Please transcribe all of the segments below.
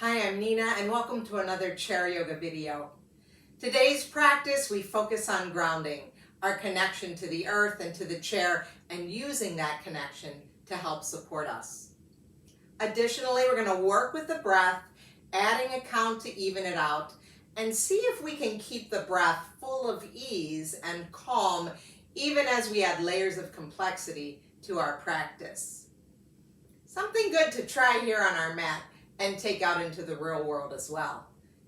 Hi, I'm Nina and welcome to another chair yoga video. Today's practice, we focus on grounding, our connection to the earth and to the chair, and using that connection to help support us. Additionally, we're going to work with the breath, adding a count to even it out, and see if we can keep the breath full of ease and calm, even as we add layers of complexity to our practice. Something good to try here on our mat and take out into the real world as well.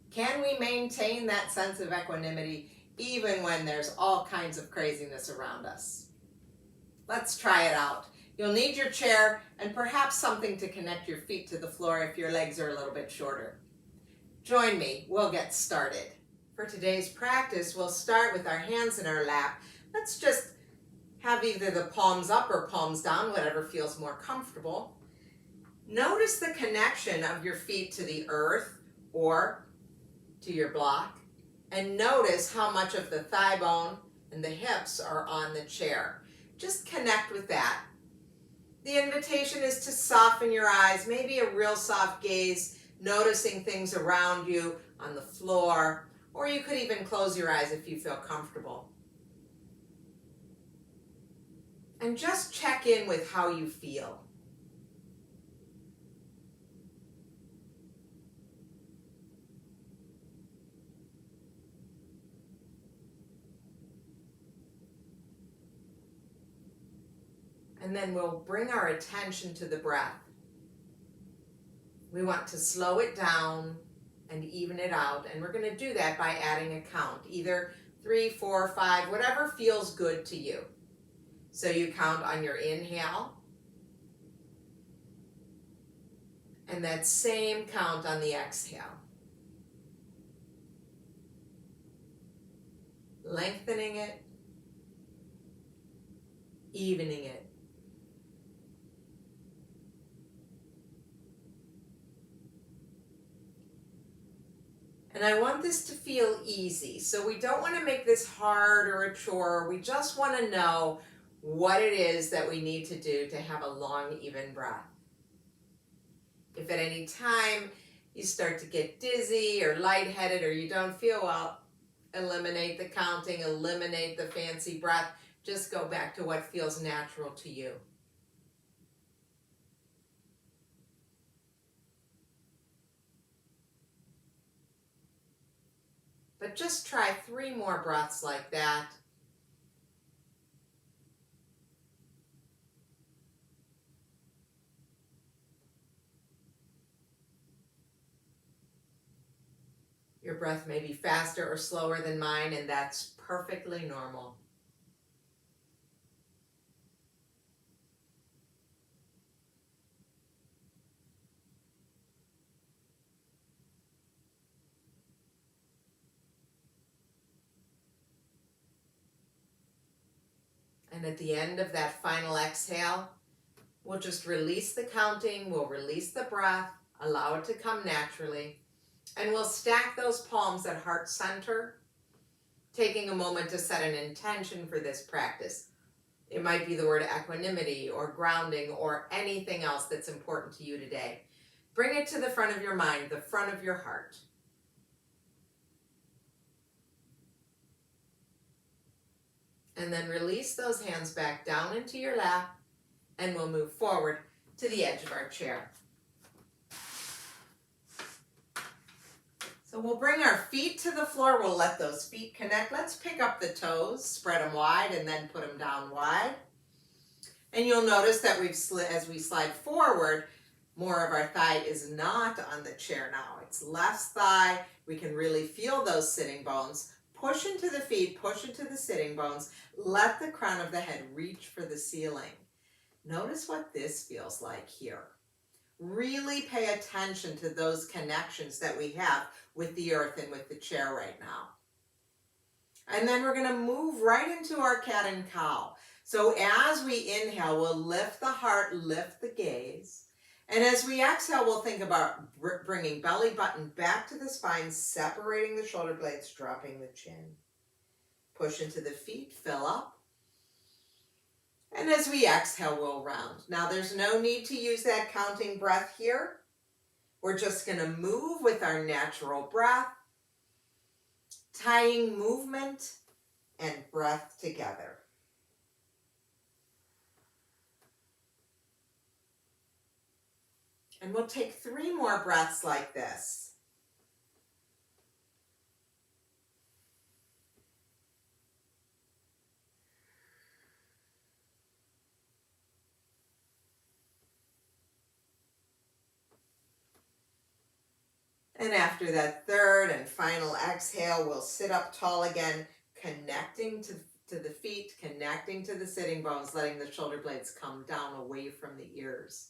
Can we maintain that sense of equanimity even when there's all kinds of craziness around us? Let's try it out. You'll need your chair and perhaps something to connect your feet to the floor if your legs are a little bit shorter. Join me, we'll get started. For today's practice, we'll start with our hands in our lap. Let's just have either the palms up or palms down, whatever feels more comfortable. Notice the connection of your feet to the earth or to your block, and notice how much of the thigh bone and the hips are on the chair. Just connect with that. The invitation is to soften your eyes, maybe a real soft gaze, noticing things around you on the floor, or you could even close your eyes if you feel comfortable. And just check in with how you feel. And then we'll bring our attention to the breath. We want to slow it down and even it out, and we're going to do that by adding a count, either 3, 4, 5, whatever feels good to you. So you count on your inhale, and that same count on the exhale. Lengthening it, evening it. And I want this to feel easy. So we don't want to make this hard or a chore. We just want to know what it is that we need to do to have a long, even breath. If at any time you start to get dizzy or lightheaded or you don't feel well, eliminate the counting, eliminate the fancy breath. Just go back to what feels natural to you. But just try 3 more breaths like that. Your breath may be faster or slower than mine, and that's perfectly normal. And at the end of that final exhale, we'll just release the counting, we'll release the breath, allow it to come naturally, and we'll stack those palms at heart center, taking a moment to set an intention for this practice. It might be the word equanimity or grounding or anything else that's important to you today. Bring it to the front of your mind, the front of your heart. And then release those hands back down into your lap, and we'll move forward to the edge of our chair. So we'll bring our feet to the floor. We'll let those feet connect. Let's pick up the toes, spread them wide, and then put them down wide. And you'll notice that as we slide forward, more of our thigh is not on the chair now. It's less thigh. We can really feel those sitting bones. Push into the feet, push into the sitting bones. Let the crown of the head reach for the ceiling. Notice what this feels like here. Really pay attention to those connections that we have with the earth and with the chair right now. And then we're going to move right into our cat and cow. So as we inhale, we'll lift the heart, lift the gaze. And as we exhale, we'll think about bringing belly button back to the spine, separating the shoulder blades, dropping the chin. Push into the feet, fill up. And as we exhale, we'll round. Now there's no need to use that counting breath here. We're just going to move with our natural breath, tying movement and breath together. And we'll take 3 more breaths like this. And after that 3rd and final exhale, we'll sit up tall again, connecting to the feet, connecting to the sitting bones, letting the shoulder blades come down away from the ears.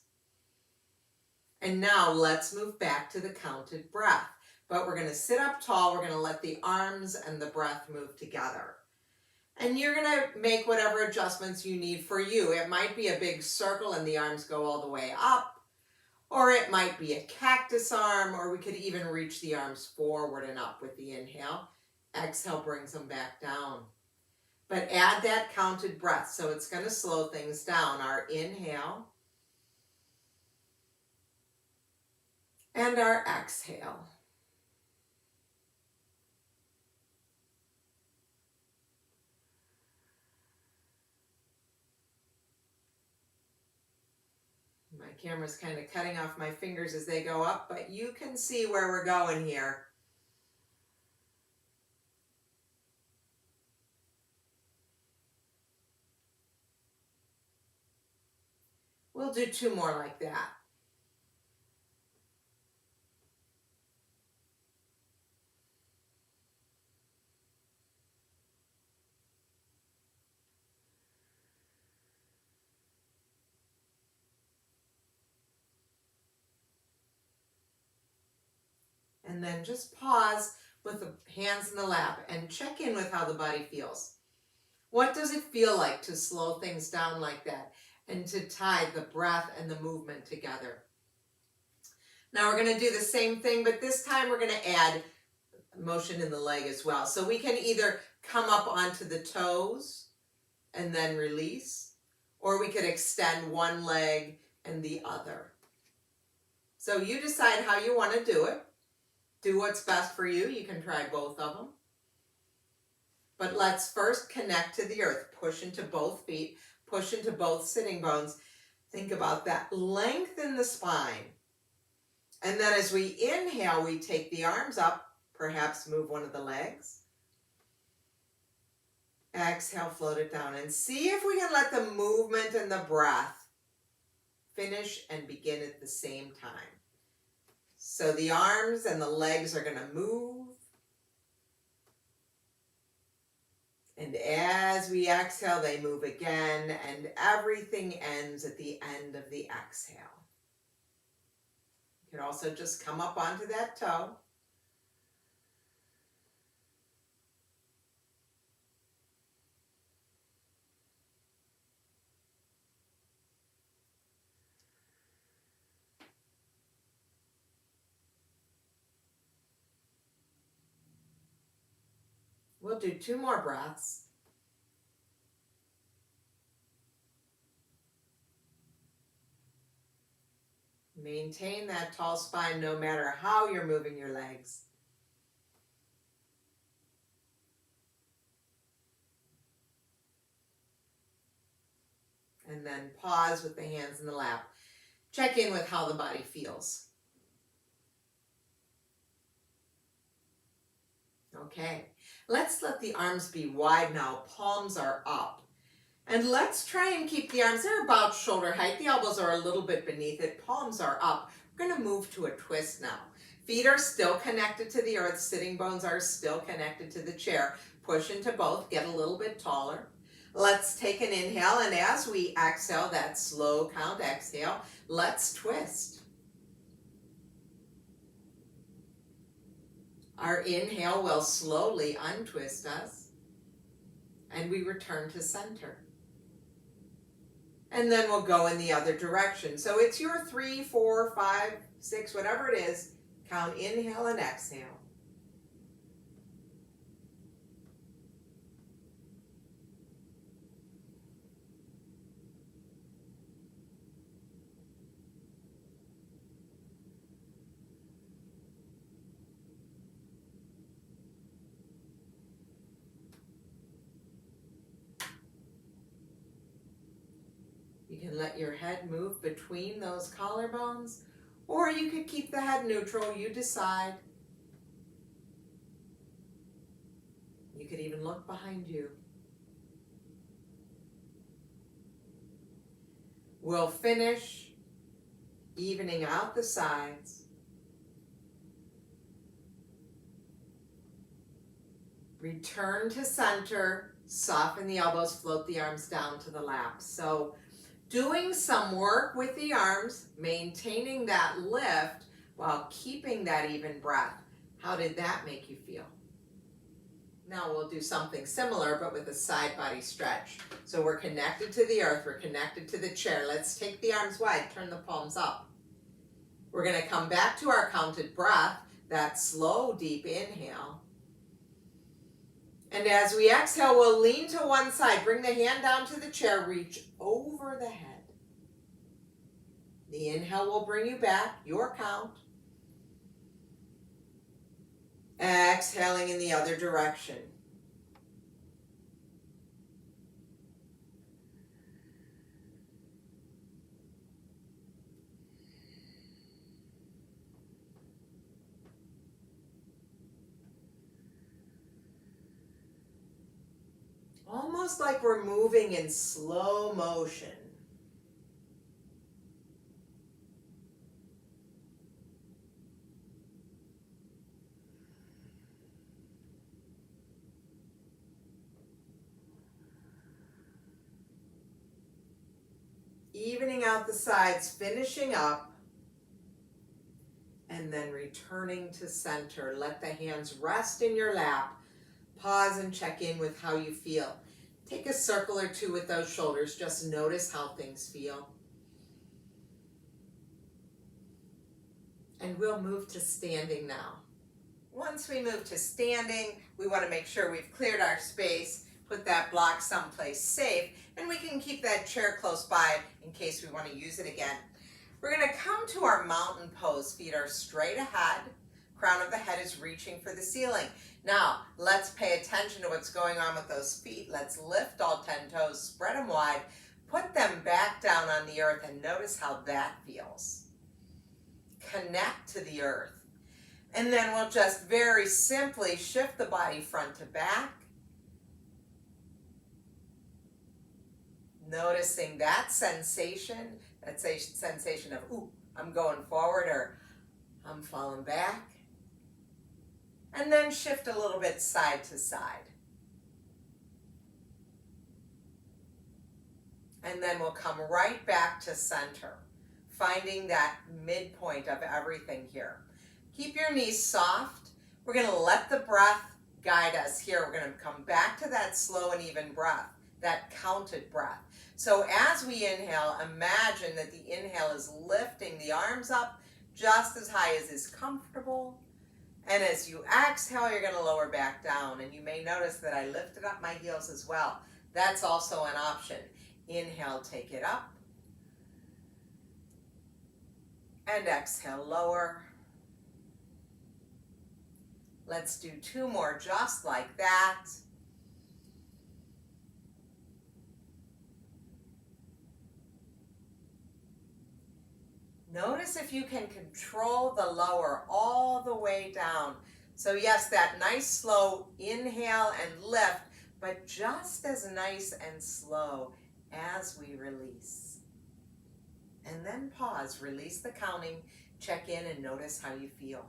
And now let's move back to the counted breath. But we're going to sit up tall. We're going to let the arms and the breath move together. And you're going to make whatever adjustments you need for you. It might be a big circle and the arms go all the way up. Or it might be a cactus arm, or we could even reach the arms forward and up with the inhale. Exhale brings them back down. But add that counted breath, so it's going to slow things down. Our inhale and our exhale. My camera's kind of cutting off my fingers as they go up, but you can see where we're going here. We'll do 2 more like that. And then just pause with the hands in the lap and check in with how the body feels. What does it feel like to slow things down like that and to tie the breath and the movement together? Now we're going to do the same thing, but this time we're going to add motion in the leg as well. So we can either come up onto the toes and then release, or we could extend one leg and the other. So you decide how you want to do it. Do what's best for you. You can try both of them. But let's first connect to the earth. Push into both feet. Push into both sitting bones. Think about that. Lengthen the spine. And then as we inhale, we take the arms up. Perhaps move one of the legs. Exhale, float it down. And see if we can let the movement and the breath finish and begin at the same time. So the arms and the legs are going to move. And as we exhale, they move again, and everything ends at the end of the exhale. You can also just come up onto that toe. We'll do 2 more breaths. Maintain that tall spine no matter how you're moving your legs. And then pause with the hands in the lap. Check in with how the body feels. Okay, let's let the arms be wide now. Palms are up. And let's try and keep the arms, they're about shoulder height. The elbows are a little bit beneath it. Palms are up. We're going to move to a twist now. Feet are still connected to the earth. Sitting bones are still connected to the chair. Push into both. Get a little bit taller. Let's take an inhale. And as we exhale, that slow count exhale, let's twist. Our inhale will slowly untwist us. And we return to center. And then we'll go in the other direction. So it's your 3, 4, 5, 6, whatever it is. Count inhale and exhale. can let your head move between those collarbones, or you could keep the head neutral, you decide. You could even look behind you. We'll finish evening out the sides. Return to center, soften the elbows, float the arms down to the lap. So doing some work with the arms, maintaining that lift while keeping that even breath. How did that make you feel? Now we'll do something similar, but with a side body stretch. So we're connected to the earth, we're connected to the chair. Let's take the arms wide, turn the palms up. We're going to come back to our counted breath, that slow, deep inhale. And as we exhale, we'll lean to one side, bring the hand down to the chair, reach over the head. The inhale will bring you back, your count. Exhaling in the other direction. Almost like we're moving in slow motion. Evening out the sides, finishing up, and then returning to center. Let the hands rest in your lap. Pause and check in with how you feel. Take a circle or two with those shoulders. Just notice how things feel. And we'll move to standing now. Once we move to standing, we want to make sure we've cleared our space, put that block someplace safe, and we can keep that chair close by in case we want to use it again. We're going to come to our mountain pose. Feet are straight ahead. Crown of the head is reaching for the ceiling. Now, let's pay attention to what's going on with those feet. Let's lift all 10 toes, spread them wide, put them back down on the earth, and notice how that feels. Connect to the earth. And then we'll just very simply shift the body front to back. Noticing that sensation of, ooh, I'm going forward or I'm falling back. And then shift a little bit side to side. And then we'll come right back to center, finding that midpoint of everything here. Keep your knees soft. We're going to let the breath guide us here. We're going to come back to that slow and even breath, that counted breath. So as we inhale, imagine that the inhale is lifting the arms up just as high as is comfortable. And as you exhale, you're going to lower back down. And you may notice that I lifted up my heels as well. That's also an option. Inhale, take it up. And exhale, lower. Let's do 2 more just like that. Notice if you can control the lower all the way down. So yes, that nice slow inhale and lift, but just as nice and slow as we release. And then pause, release the counting, check in and notice how you feel.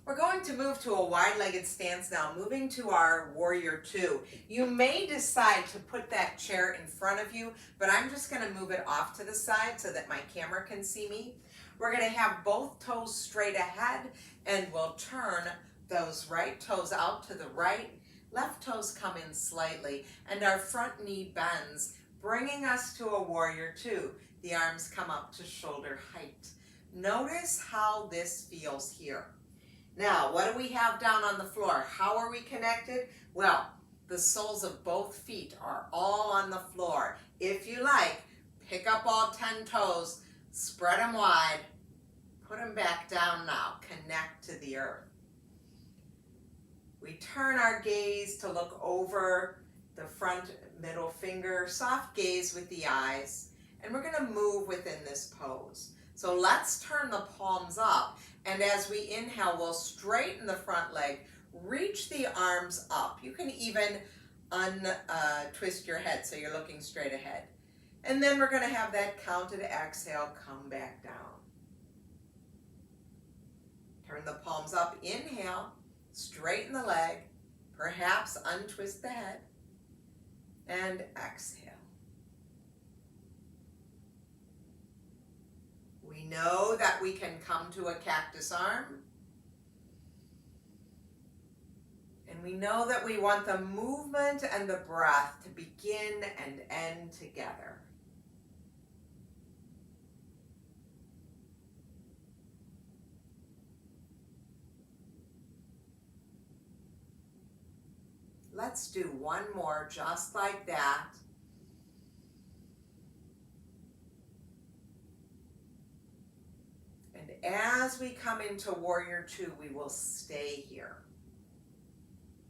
We're going to move to a wide-legged stance now, moving to our warrior 2. You may decide to put that chair in front of you, but I'm just going to move it off to the side so that my camera can see me. We're going to have both toes straight ahead, and we'll turn those right toes out to the right. Left toes come in slightly, and our front knee bends, bringing us to a warrior 2. The arms come up to shoulder height. Notice how this feels here. Now, what do we have down on the floor? How are we connected? Well, the soles of both feet are all on the floor. If you like, pick up all 10 toes, spread them wide, put them back down now. Connect to the earth. We turn our gaze to look over the front middle finger, soft gaze with the eyes, and we're going to move within this pose. So let's turn the palms up, and as we inhale, we'll straighten the front leg, reach the arms up. You can even twist your head so you're looking straight ahead. And then we're going to have that counted exhale, come back down. Turn the palms up, inhale, straighten the leg, perhaps untwist the head, and exhale. We know that we can come to a cactus arm. And we know that we want the movement and the breath to begin and end together. Let's do one more just like that. And as we come into Warrior Two, we will stay here.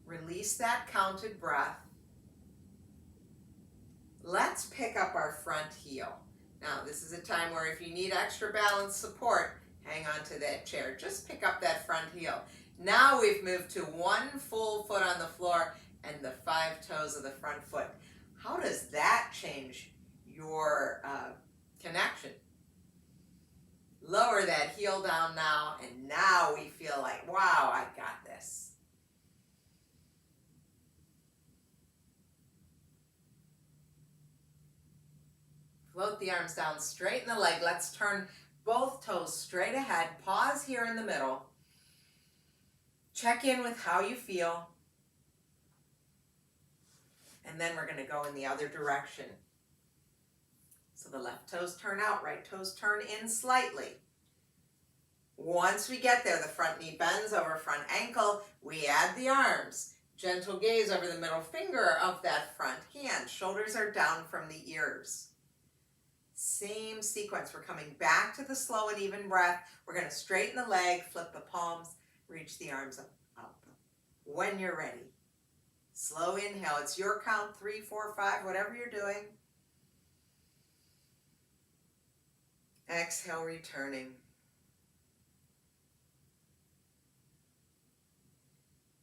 Release that counted breath. Let's pick up our front heel. Now, this is a time where if you need extra balance support, hang on to that chair. Just pick up that front heel. Now we've moved to one full foot on the floor and the 5 toes of the front foot. How does that change your connection? Lower that heel down now, and now we feel like, wow, I got this. Float the arms down, straighten the leg. Let's turn both toes straight ahead. Pause here in the middle. Check in with how you feel. And then we're going to go in the other direction. So the left toes turn out, right toes turn in slightly. Once we get there, the front knee bends over front ankle. We add the arms. Gentle gaze over the middle finger of that front hand. Shoulders are down from the ears. Same sequence. We're coming back to the slow and even breath. We're going to straighten the leg, flip the palms, reach the arms up. When you're ready. Slow inhale. It's your count, 3, 4, 5, whatever you're doing. Exhale, returning.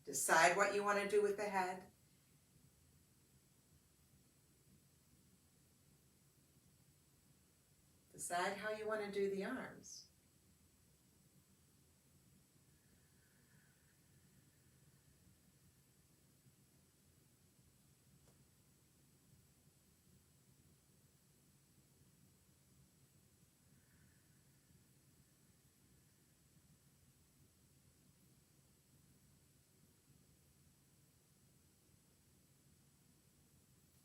Decide what you want to do with the head. Decide how you want to do the arms.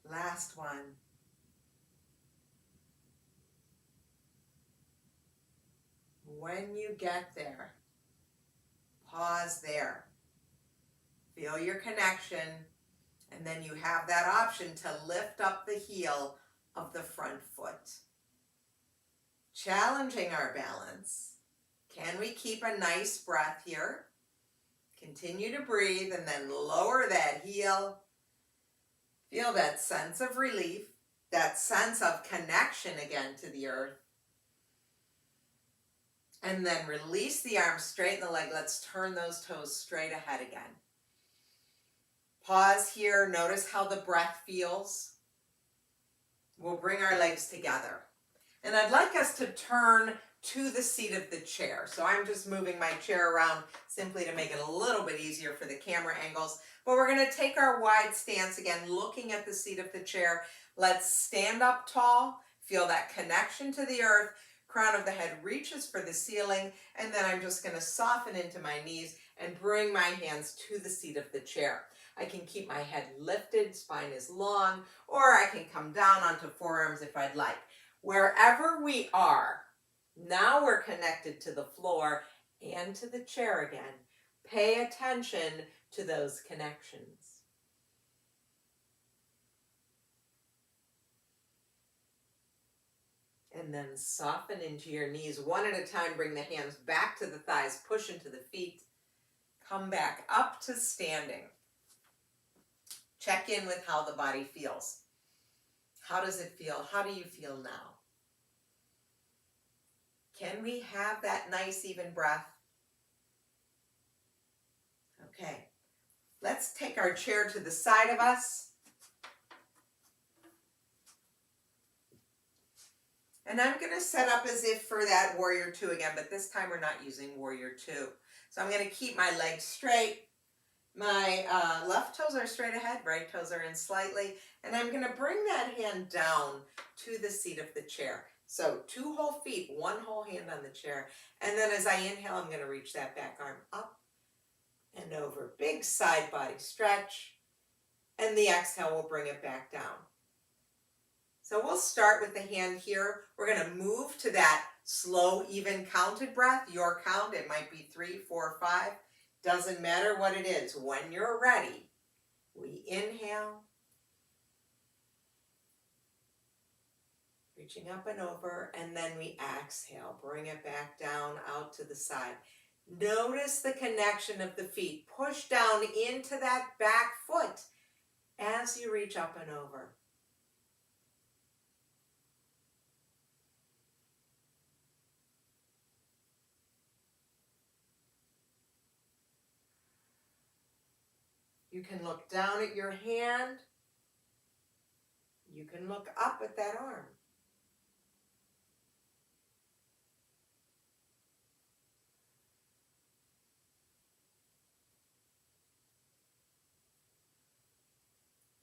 Last one. When you get there, pause there. Feel your connection, and then you have that option to lift up the heel of the front foot. Challenging our balance. Can we keep a nice breath here? Continue to breathe and then lower that heel. Feel that sense of relief, that sense of connection again to the earth. And then release the arms, straighten the leg. Let's turn those toes straight ahead again. Pause here. Notice how the breath feels. We'll bring our legs together. And I'd like us to turn to the seat of the chair. So I'm just moving my chair around simply to make it a little bit easier for the camera angles. But we're going to take our wide stance again, looking at the seat of the chair. Let's stand up tall. Feel that connection to the earth. Crown of the head reaches for the ceiling, and then I'm just going to soften into my knees and bring my hands to the seat of the chair. I can keep my head lifted, spine is long, or I can come down onto forearms if I'd like. Wherever we are, now we're connected to the floor and to the chair again. Pay attention to those connections. And then soften into your knees. One at a time, bring the hands back to the thighs, push into the feet. Come back up to standing. Check in with how the body feels. How does it feel? How do you feel now? Can we have that nice even breath? Okay, let's take our chair to the side of us. And I'm going to set up as if for that warrior two again, but this time we're not using warrior two. So I'm going to keep my legs straight. My left toes are straight ahead, right toes are in slightly, and I'm going to bring that hand down to the seat of the chair. So 2 whole feet, 1 whole hand on the chair, and then as I inhale, I'm going to reach that back arm up and over. Big side body stretch, and the exhale will bring it back down. So we'll start with the hand here. We're going to move to that slow, even counted breath. Your count, it might be 3, 4, 5. Doesn't matter what it is. When you're ready, we inhale, reaching up and over, and then we exhale. Bring it back down out to the side. Notice the connection of the feet. Push down into that back foot as you reach up and over. You can look down at your hand. You can look up at that arm.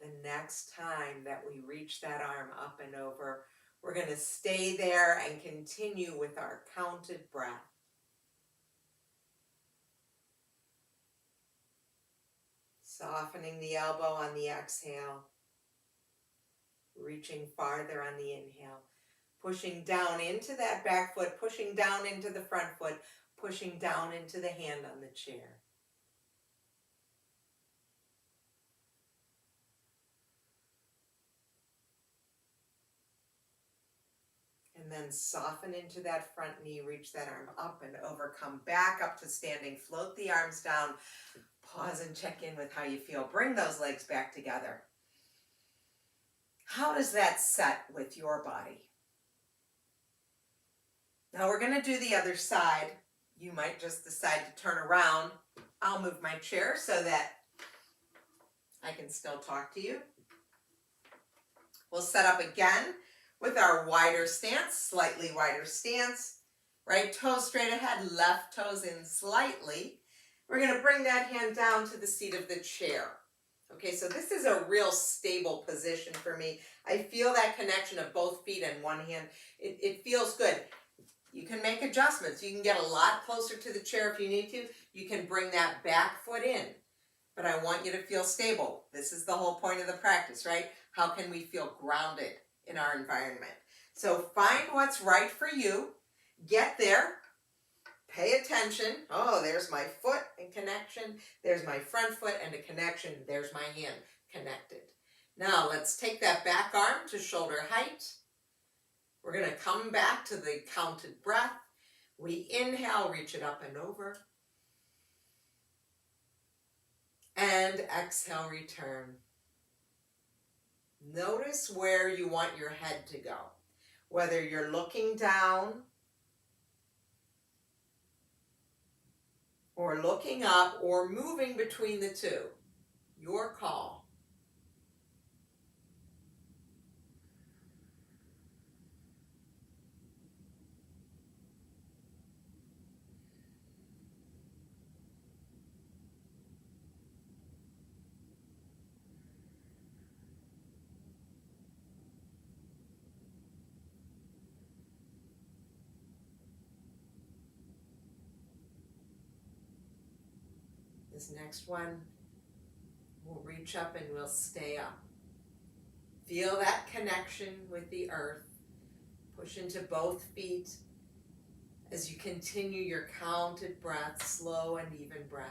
The next time that we reach that arm up and over, we're going to stay there and continue with our counted breath. Softening the elbow on the exhale. Reaching farther on the inhale. Pushing down into that back foot, pushing down into the front foot, pushing down into the hand on the chair. And then soften into that front knee, reach that arm up and over, come back up to standing, float the arms down, pause and check in with how you feel. Bring those legs back together. How does that set with your body? Now we're going to do the other side. You might just decide to turn around. I'll move my chair so that I can still talk to you. We'll set up again with our wider stance, slightly wider stance. Right toes straight ahead, left toes in slightly. We're going to bring that hand down to the seat of the chair. Okay, so this is a real stable position for me. I feel that connection of both feet and one hand. It feels good. You can make adjustments. You can get a lot closer to the chair if you need to. You can bring that back foot in. But I want you to feel stable. This is the whole point of the practice, right? How can we feel grounded in our environment? So find what's right for you. Get there. Pay attention. Oh, there's my foot and connection. There's my front foot and a connection. There's my hand connected. Now let's take that back arm to shoulder height. We're going to come back to the counted breath. We inhale, reach it up and over. And exhale, return. Notice where you want your head to go. Whether you're looking down or looking up or moving between the two. Your call. This next one, we'll reach up and we'll stay up. Feel that connection with the earth. Push into both feet as you continue your counted breath, slow and even breath.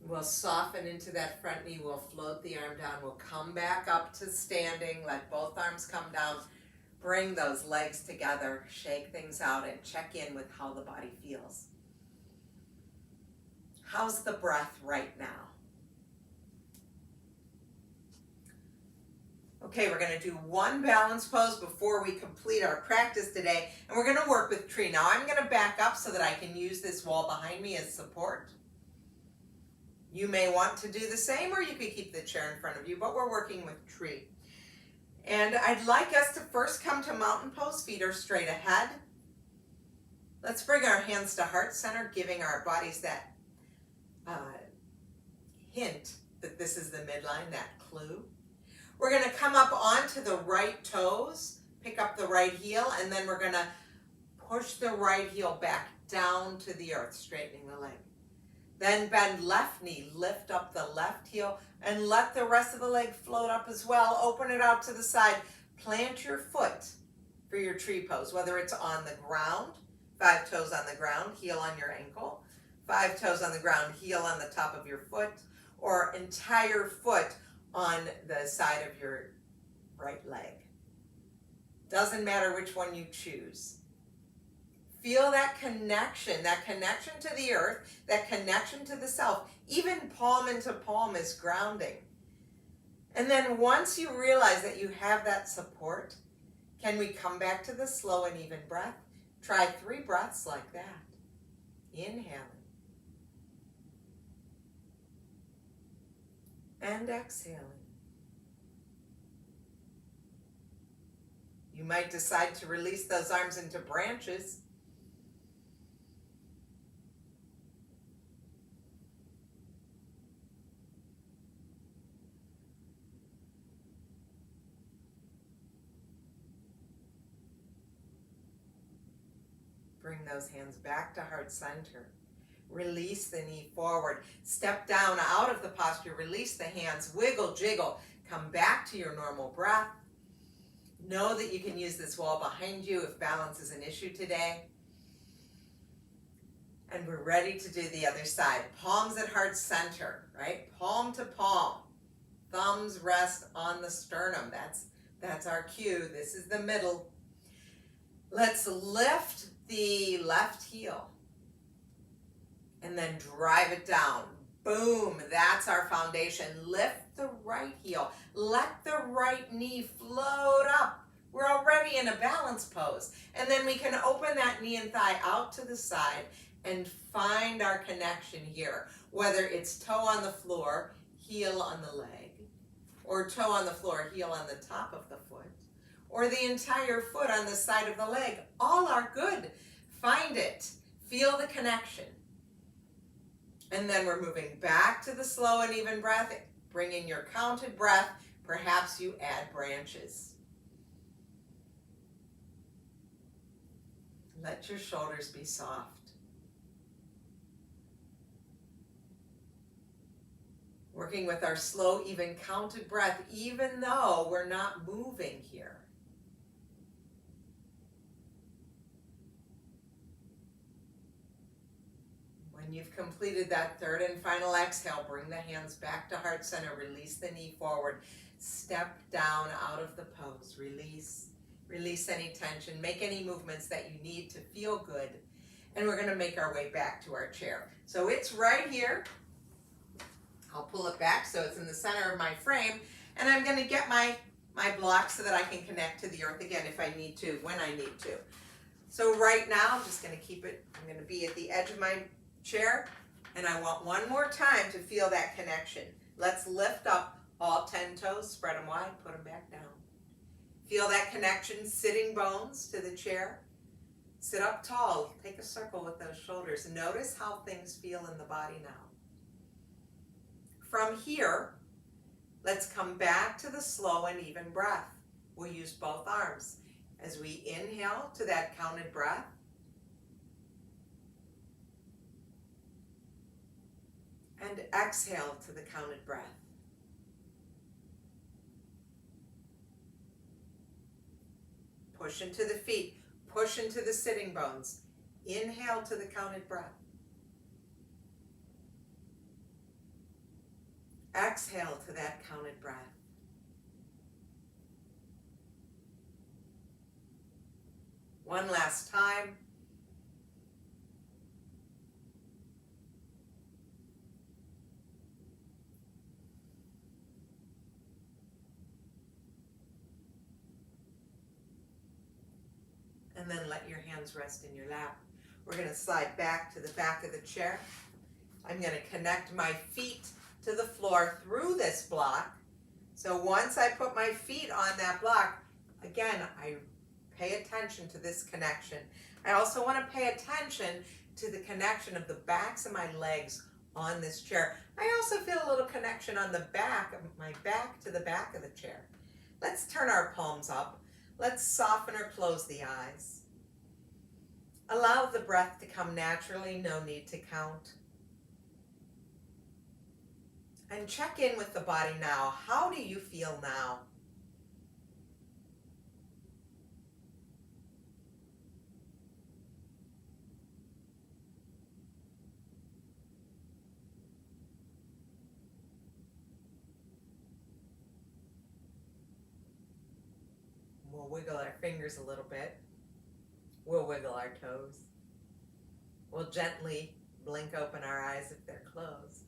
We'll soften into that front knee. We'll float the arm down. We'll come back up to standing. Let both arms come down. Bring those legs together, shake things out, and check in with how the body feels. How's the breath right now? Okay, we're going to do one balance pose before we complete our practice today, and we're going to work with tree. Now I'm going to back up so that I can use this wall behind me as support. You may want to do the same, or you could keep the chair in front of you, but we're working with tree. And I'd like us to first come to mountain pose. Feet are straight ahead. Let's bring our hands to heart center, giving our bodies that hint that this is the midline, that clue. We're going to come up onto the right toes, pick up the right heel, and then we're going to push the right heel back down to the earth, straightening the leg. Then bend left knee, lift up the left heel, and let the rest of the leg float up as well. Open it out to the side. Plant your foot for your tree pose, whether it's on the ground, 5 toes on the ground, heel on your ankle, 5 toes on the ground, heel on the top of your foot, or entire foot on the side of your right leg. Doesn't matter which one you choose. Feel that connection to the earth, that connection to the self. Even palm into palm is grounding. And then once you realize that you have that support, can we come back to the slow and even breath? Try 3 breaths like that. Inhaling. And exhaling. You might decide to release those arms into branches. Bring those hands back to heart center. Release the knee forward. Step down out of the posture. Release the hands. Wiggle, jiggle. Come back to your normal breath. Know that you can use this wall behind you if balance is an issue today. And we're ready to do the other side. Palms at heart center, right? Palm to palm. Thumbs rest on the sternum. That's our cue. This is the middle. Let's lift the left heel. And then drive it down. Boom, that's our foundation. Lift the right heel. Let the right knee float up. We're already in a balance pose. And then we can open that knee and thigh out to the side and find our connection here. Whether it's toe on the floor, heel on the leg, or toe on the floor, heel on the top of the foot, or the entire foot on the side of the leg. All are good. Find it. Feel the connection. And then we're moving back to the slow and even breath. Bring in your counted breath. Perhaps you add branches. Let your shoulders be soft. Working with our slow, even counted breath, even though we're not moving here. When you've completed that third and final exhale, bring the hands back to heart center. Release the knee forward. Step down out of the pose. Release. Release any tension. Make any movements that you need to feel good. And we're going to make our way back to our chair. So it's right here. I'll pull it back so it's in the center of my frame. And I'm going to get my block so that I can connect to the earth again if I need to, when I need to. So right now, I'm just going to keep it. I'm going to be at the edge of my chair, and I want one more time to feel that connection. Let's lift up all 10 toes, spread them wide, put them back down. Feel that connection, sitting bones to the chair. Sit up tall, take a circle with those shoulders. Notice how things feel in the body now. From here, let's come back to the slow and even breath. We'll use both arms. As we inhale to that counted breath, and exhale to the counted breath. Push into the feet, push into the sitting bones. Inhale to the counted breath. Exhale to that counted breath. One last time. And then let your hands rest in your lap. We're going to slide back to the back of the chair. I'm going to connect my feet to the floor through this block. So once I put my feet on that block, again, I pay attention to this connection. I also want to pay attention to the connection of the backs of my legs on this chair. I also feel a little connection on the back of my back to the back of the chair. Let's turn our palms up. Let's soften or close the eyes. Allow the breath to come naturally, no need to count. And check in with the body now. How do you feel now? We'll wiggle our fingers a little bit. We'll wiggle our toes. We'll gently blink open our eyes if they're closed.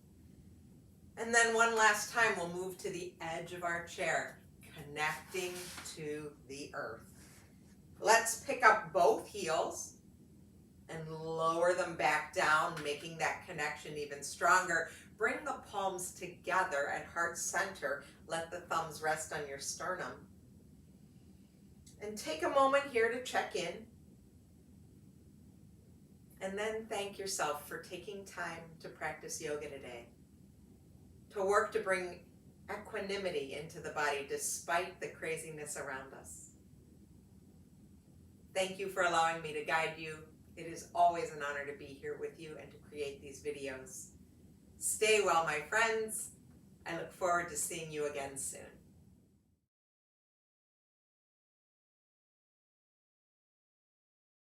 And then one last time, we'll move to the edge of our chair, connecting to the earth. Let's pick up both heels and lower them back down, making that connection even stronger. Bring the palms together at heart center. Let the thumbs rest on your sternum. And take a moment here to check in. And then thank yourself for taking time to practice yoga today. To work to bring equanimity into the body despite the craziness around us. Thank you for allowing me to guide you. It is always an honor to be here with you and to create these videos. Stay well, my friends. I look forward to seeing you again soon.